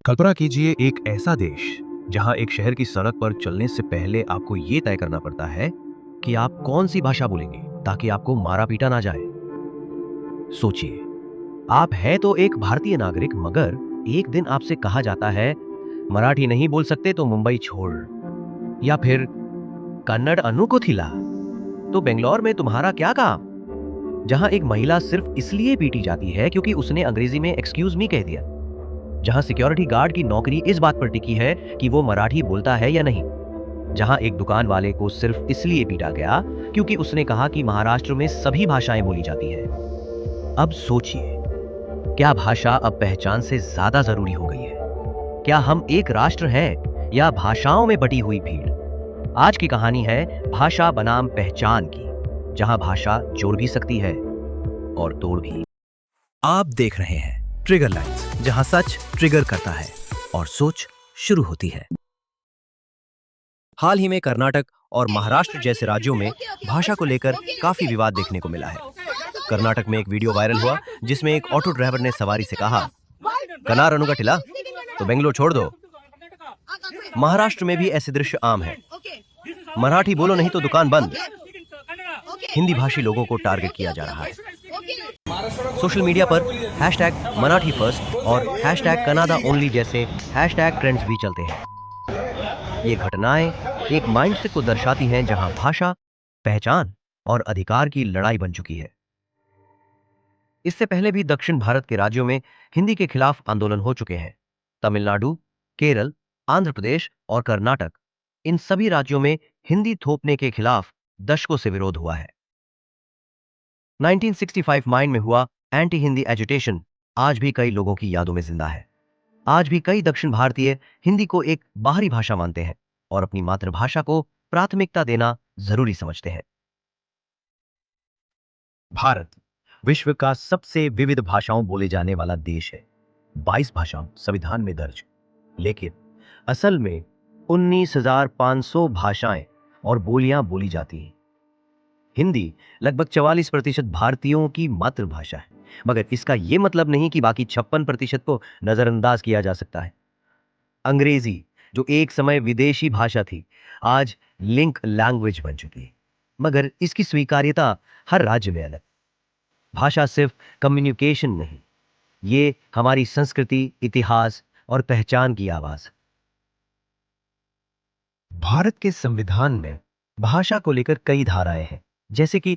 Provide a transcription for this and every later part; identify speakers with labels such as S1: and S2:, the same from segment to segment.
S1: कल्पना कीजिए एक ऐसा देश जहां एक शहर की सड़क पर चलने से पहले आपको यह तय करना पड़ता है कि आप कौन सी भाषा बोलेंगे ताकि आपको मारा पीटा ना जाए। सोचिए, आप हैं तो एक भारतीय नागरिक, मगर एक दिन आपसे कहा जाता है मराठी नहीं बोल सकते तो मुंबई छोड़, या फिर कन्नड़ अनुकोथिला तो बेंगलोर में तुम्हारा क्या काम। जहां एक महिला सिर्फ इसलिए पीटी जाती है क्योंकि उसने अंग्रेजी में एक्सक्यूज मी कह दिया। जहां सिक्योरिटी गार्ड की नौकरी इस बात पर टिकी है कि वो मराठी बोलता है या नहीं। जहां एक दुकान वाले को सिर्फ इसलिए पीटा गया क्योंकि उसने कहा कि महाराष्ट्र में सभी भाषाएं बोली जाती हैं। अब सोचिए, क्या भाषा अब पहचान से ज्यादा जरूरी हो गई है? क्या हम एक राष्ट्र हैं या भाषाओं में बटी हुई भीड़? आज की कहानी है भाषा बनाम पहचान की, जहां भाषा जोड़ भी सकती है और तोड़ भी।
S2: आप देख रहे हैं ट्रिगर लाइन्स, जहां सच ट्रिगर करता है और सोच शुरू होती है। हाल ही में कर्नाटक और महाराष्ट्र जैसे राज्यों में भाषा को लेकर काफी विवाद देखने को मिला है। कर्नाटक में एक वीडियो वायरल हुआ जिसमें एक ऑटो ड्राइवर ने सवारी से कहा, कनार अनुगटिला तो बेंगलोर छोड़ दो। महाराष्ट्र में भी ऐसे दृश्य आम है। मराठी बोलो नहीं तो दुकान बंद। हिंदी भाषी लोगों को टारगेट किया जा रहा है। सोशल मीडिया पर हैशटैग मराठी फर्स्ट और हैशटैग कनाडा ओनली जैसे हैशटैग ट्रेंड्स भी चलते हैं। ये घटनाएं एक माइंडसेट को दर्शाती हैं जहां भाषा, पहचान और अधिकार की लड़ाई बन चुकी है। इससे पहले भी दक्षिण भारत के राज्यों में हिंदी के खिलाफ आंदोलन हो चुके हैं। तमिलनाडु, केरल, आंध्र प्रदेश और कर्नाटक, इन सभी राज्यों में हिंदी थोपने के खिलाफ दशकों से विरोध हुआ है। 1965 माइन में हुआ एंटी हिंदी एजुटेशन आज भी कई लोगों की यादों में जिंदा है। आज भी कई दक्षिण भारतीय हिंदी को एक बाहरी भाषा मानते हैं और अपनी मातृभाषा को प्राथमिकता देना जरूरी समझते हैं।
S3: भारत विश्व का सबसे विविध भाषाओं बोले जाने वाला देश है। 22 भाषाओं संविधान में दर्ज, लेकिन असल में 19,500 भाषाएं और बोलियां बोली जाती हैं। हिंदी लगभग 44% भारतीयों की मातृभाषा है, मगर इसका यह मतलब नहीं कि बाकी 56% को नजरअंदाज किया जा सकता है। अंग्रेजी, जो एक समय विदेशी भाषा थी, आज लिंक लैंग्वेज बन चुकी है, मगर इसकी स्वीकार्यता हर राज्य में अलग। भाषा सिर्फ कम्युनिकेशन नहीं, ये हमारी संस्कृति, इतिहास और पहचान की आवाज है। भारत के संविधान में भाषा को लेकर कई धाराएं हैं, जैसे कि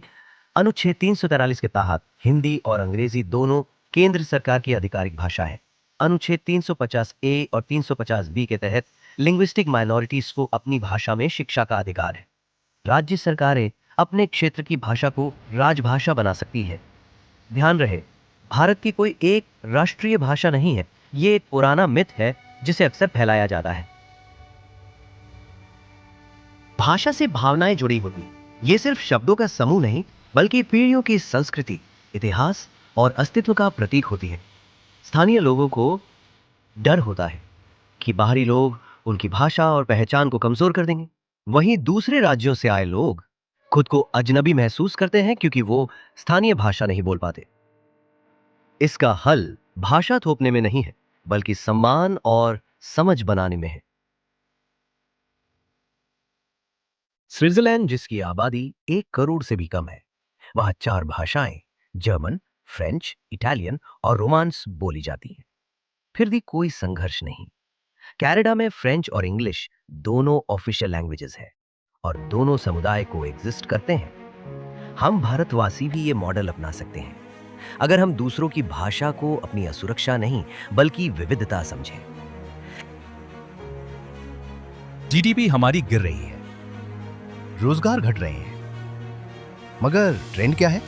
S3: अनुच्छेद 343 के तहत हिंदी और अंग्रेजी दोनों केंद्र सरकार की आधिकारिक भाषा है। अनुच्छेद 350 ए और 350 बी के तहत लिंग्विस्टिक माइनॉरिटीज को अपनी भाषा में शिक्षा का अधिकार है। राज्य सरकारें अपने क्षेत्र की भाषा को राजभाषा बना सकती है। ध्यान रहे, भारत की कोई एक राष्ट्रीय भाषा नहीं है। ये एक पुराना मिथ है जिसे अक्सर फैलाया जाता है। भाषा से भावनाएं जुड़ी होती, ये सिर्फ शब्दों का समूह नहीं, बल्कि पीढ़ियों की संस्कृति, इतिहास और अस्तित्व का प्रतीक होती है। स्थानीय लोगों को डर होता है कि बाहरी लोग उनकी भाषा और पहचान को कमजोर कर देंगे। वहीं दूसरे राज्यों से आए लोग खुद को अजनबी महसूस करते हैं क्योंकि वो स्थानीय भाषा नहीं बोल पाते। इसका हल भाषा थोपने में नहीं है, बल्कि सम्मान और समझ बनाने में है। स्विट्जरलैंड, जिसकी आबादी 1 करोड़ से भी कम है, वहां 4 भाषाएं जर्मन, फ्रेंच, इटालियन और रोमांस बोली जाती हैं। फिर भी कोई संघर्ष नहीं। कनाडा में फ्रेंच और इंग्लिश दोनों ऑफिशियल लैंग्वेजेस हैं और दोनों समुदाय को एग्जिस्ट करते हैं। हम भारतवासी भी ये मॉडल अपना सकते हैं अगर हम दूसरों की भाषा को अपनी असुरक्षा नहीं, बल्कि विविधता समझें।
S2: जीडीपी हमारी गिर रही है, रोजगार घट रहे हैं, मगर ट्रेंड क्या है?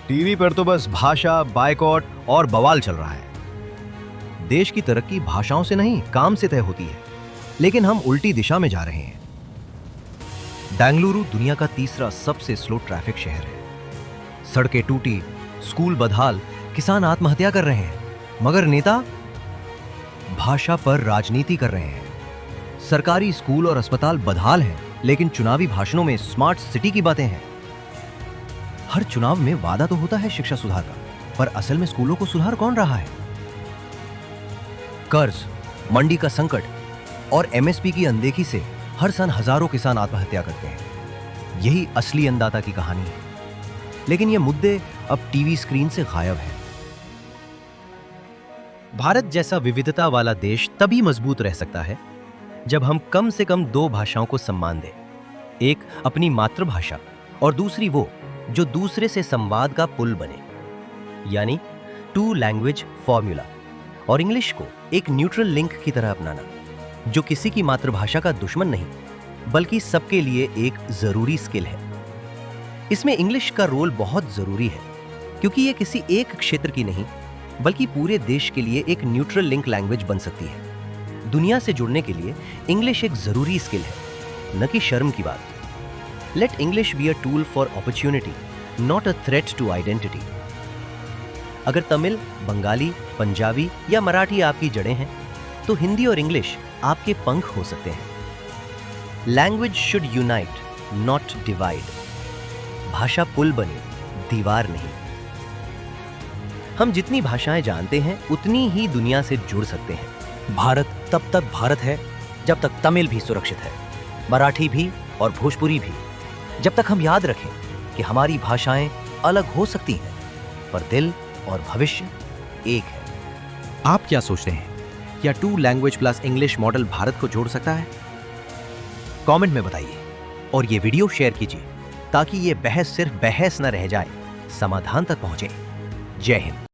S2: टीवी पर तो बस भाषा बायकॉट और बवाल चल रहा है। देश की तरक्की भाषाओं से नहीं, काम से तय होती है, लेकिन हम उल्टी दिशा में जा रहे हैं। बेंगलुरु दुनिया का तीसरा सबसे स्लो ट्रैफिक शहर है। सड़कें टूटी, स्कूल बदहाल, किसान आत्महत्या कर रहे हैं, मगर नेता भाषा पर राजनीति कर रहे हैं। सरकारी स्कूल और अस्पताल बदहाल हैं, लेकिन चुनावी भाषणों में स्मार्ट सिटी की बातें हैं। हर चुनाव में वादा तो होता है शिक्षा सुधार का, पर असल में स्कूलों को सुधार कौन रहा है? कर्ज मंडी का संकट और एमएसपी की अनदेखी से हर साल हजारों किसान आत्महत्या करते हैं। यही असली अन्नदाता की कहानी है। लेकिन ये मुद्दे अब टीवी स्क्रीन से गायब हैं। भारत जैसा विविधता वाला देश तभी मजबूत रह सकता है जब हम कम से कम 2 भाषाओं को सम्मान दें। एक अपनी मातृभाषा और दूसरी वो जो दूसरे से संवाद का पुल बने, यानी 2 लैंग्वेज फॉर्मूला। और इंग्लिश को एक न्यूट्रल लिंक की तरह अपनाना, जो किसी की मातृभाषा का दुश्मन नहीं बल्कि सबके लिए एक जरूरी स्किल है। इसमें इंग्लिश का रोल बहुत जरूरी है क्योंकि ये किसी एक क्षेत्र की नहीं बल्कि पूरे देश के लिए एक न्यूट्रल लिंक लैंग्वेज बन सकती है। दुनिया से जुड़ने के लिए इंग्लिश एक जरूरी स्किल है, न कि शर्म की बात। Let English be a tool for opportunity, not a threat to identity. अगर तमिल, बंगाली, पंजाबी या मराठी आपकी जड़ें हैं तो हिंदी और इंग्लिश आपके पंख हो सकते हैं। Language should unite, not divide. भाषा पुल बने, दीवार नहीं। हम जितनी भाषाएं जानते हैं उतनी ही दुनिया से जुड़ सकते हैं।
S4: भारत तब तक भारत है जब तक तमिल भी सुरक्षित है, मराठी भी और भोजपुरी भी। जब तक हम याद रखें कि हमारी भाषाएं अलग हो सकती हैं पर दिल और भविष्य एक है।
S5: आप क्या सोचते हैं? क्या 2 language plus English model Bharat को जोड़ सकता है?
S2: कमेंट में बताइए और ये वीडियो शेयर कीजिए ताकि ये बहस सिर्फ बहस न रह जाए, समाधान तक पहुंचे। जय हिंद।